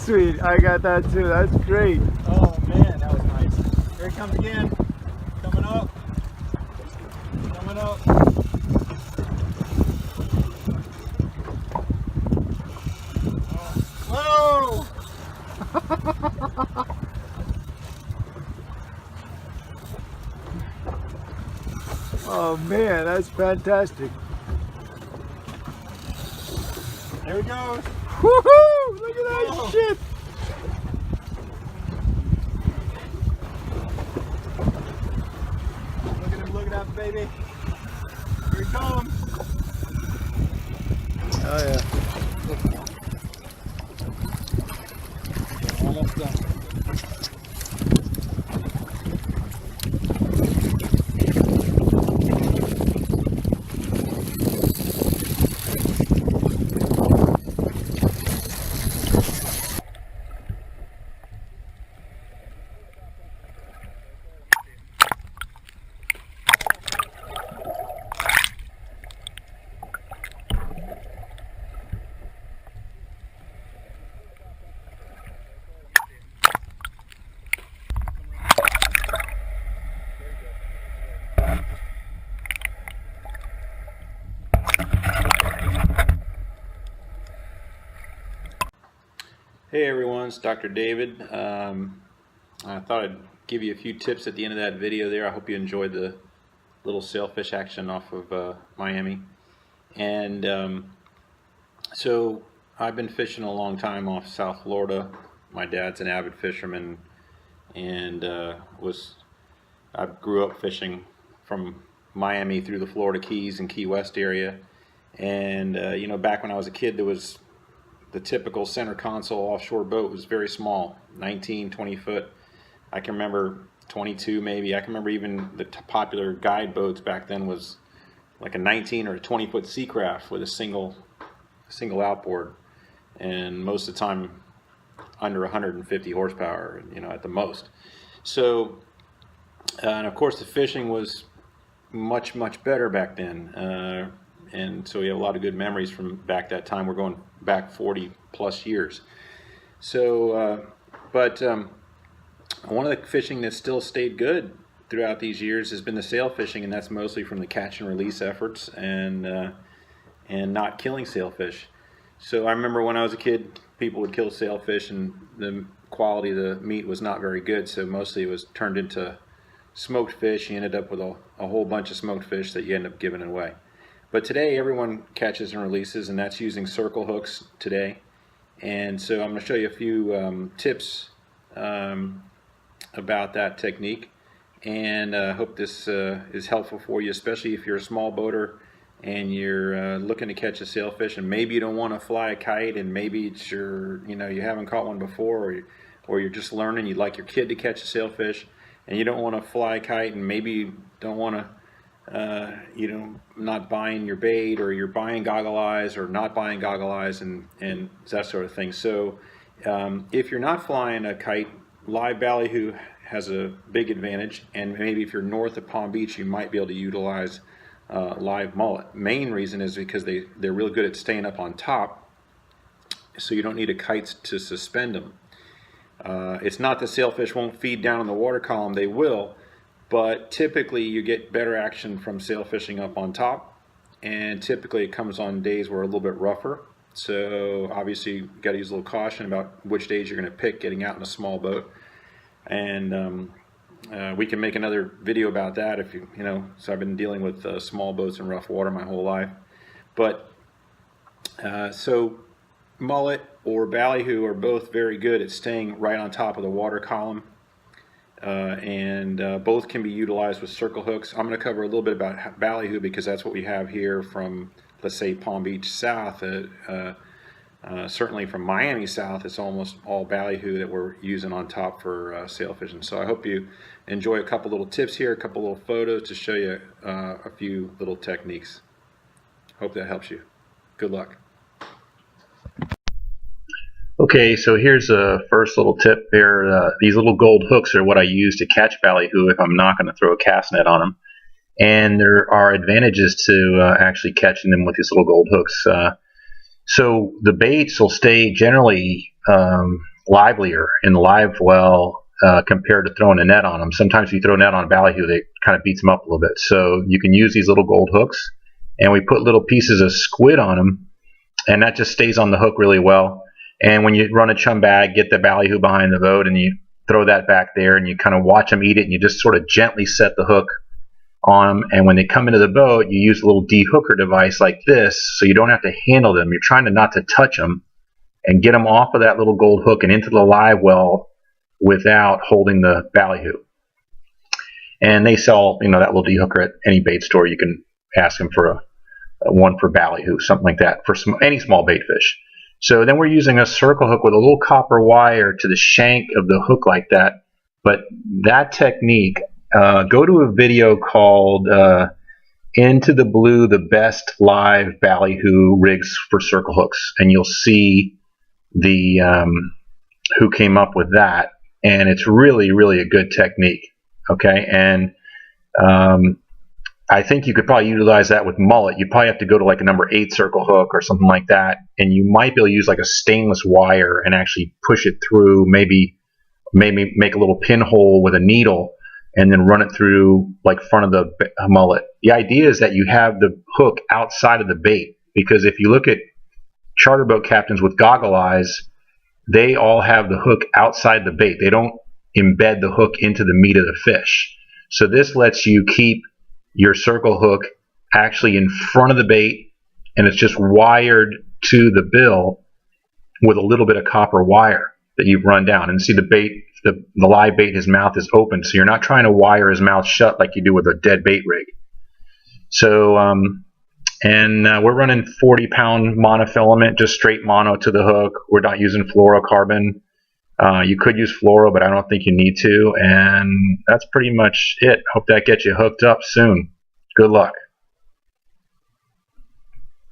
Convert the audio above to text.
sweet. I got that too. That's great. Oh man, that was nice. Here it comes again. Coming up. Coming up. Oh. Whoa! Oh man, that's fantastic. There he goes. Woohoo! Look at that Whoa. shit. Look at that, baby. Here he comes. Oh yeah. Almost done. Hey everyone, it's Dr. David. I thought I'd give you a few tips at the end of that video there. I hope you enjoyed the little sailfish action off of Miami. And so I've been fishing a long time off South Florida. My dad's an avid fisherman, and I grew up fishing from Miami through the Florida Keys and Key West area. And you know, back when I was a kid, there was the typical center console offshore boat was very small, 19, 20 foot. I can remember 22 maybe. I can remember even the popular guide boats back then was like a 19 or a 20 foot Seacraft with a single outboard, and most of the time under 150 horsepower, you know, at the most. So and of course the fishing was much better back then, and so we have a lot of good memories from back that time. We're going back 40 plus years. So one of the fishing that still stayed good throughout these years has been the sailfishing, and that's mostly from the catch and release efforts and not killing sailfish. So I remember when I was a kid, people would kill sailfish and the quality of the meat was not very good, so mostly it was turned into smoked fish. You ended up with a whole bunch of smoked fish that you end up giving away. But today everyone catches and releases, and that's using circle hooks today. And so I'm going to show you a few tips about that technique, and I hope this is helpful for you, especially if you're a small boater and you're looking to catch a sailfish, and maybe you don't want to fly a kite, and maybe it's you haven't caught one before, or you're just learning. You'd like your kid to catch a sailfish, and you don't want to fly a kite, and maybe you don't want to not buying your bait, or you're buying goggle eyes or not buying goggle eyes, and that sort of thing. So if you're not flying a kite, live ballyhoo has a big advantage, and maybe if you're north of Palm Beach, you might be able to utilize live mullet. Main reason is because they're real good at staying up on top, so you don't need a kite to suspend them. It's not that sailfish won't feed down in the water column, they will, but typically you get better action from sailfishing up on top, and typically it comes on days where a little bit rougher. So obviously you got to use a little caution about which days you're going to pick getting out in a small boat. And we can make another video about that if you know. So I've been dealing with small boats in rough water my whole life. But so mullet or ballyhoo are both very good at staying right on top of the water column. And both can be utilized with circle hooks. I'm going to cover a little bit about ballyhoo because that's what we have here from, let's say, Palm Beach south. Certainly from Miami south, it's almost all ballyhoo that we're using on top for sailfishing. So I hope you enjoy a couple little tips here, a couple little photos to show you a few little techniques. Hope that helps you. Good luck. Okay, so here's a first little tip here. These little gold hooks are what I use to catch ballyhoo if I'm not going to throw a cast net on them. And there are advantages to actually catching them with these little gold hooks. So the baits will stay generally livelier in the live well compared to throwing a net on them. Sometimes if you throw a net on a ballyhoo, they kind of beats them up a little bit. So you can use these little gold hooks, and we put little pieces of squid on them, and that just stays on the hook really well. And when you run a chum bag, get the ballyhoo behind the boat, and you throw that back there, and you kind of watch them eat it, and you just sort of gently set the hook on them. And when they come into the boat, you use a little de-hooker device like this, so you don't have to handle them. You're trying to not to touch them and get them off of that little gold hook and into the live well without holding the ballyhoo. And they sell, that little de-hooker at any bait store. You can ask them for a one for ballyhoo, something like that, for any small bait fish. So then we're using a circle hook with a little copper wire to the shank of the hook like that. But that technique, go to a video called Into the Blue, the Best Live Ballyhoo Rigs for Circle Hooks, and you'll see who came up with that. And it's really, really a good technique. Okay, and I think you could probably utilize that with mullet. You probably have to go to like a number 8 circle hook or something like that, and you might be able to use like a stainless wire and actually push it through, maybe make a little pinhole with a needle and then run it through like front of the mullet. The idea is that you have the hook outside of the bait, because if you look at charter boat captains with goggle eyes, they all have the hook outside the bait. They don't embed the hook into the meat of the fish. So this lets you keep your circle hook actually in front of the bait, and it's just wired to the bill with a little bit of copper wire that you've run down. And see the bait, the live bait, his mouth is open, so you're not trying to wire his mouth shut like you do with a dead bait rig. So we're running 40-pound monofilament, just straight mono to the hook. We're not using fluorocarbon. You could use fluoro, but I don't think you need to. And that's pretty much it. Hope that gets you hooked up soon. Good luck.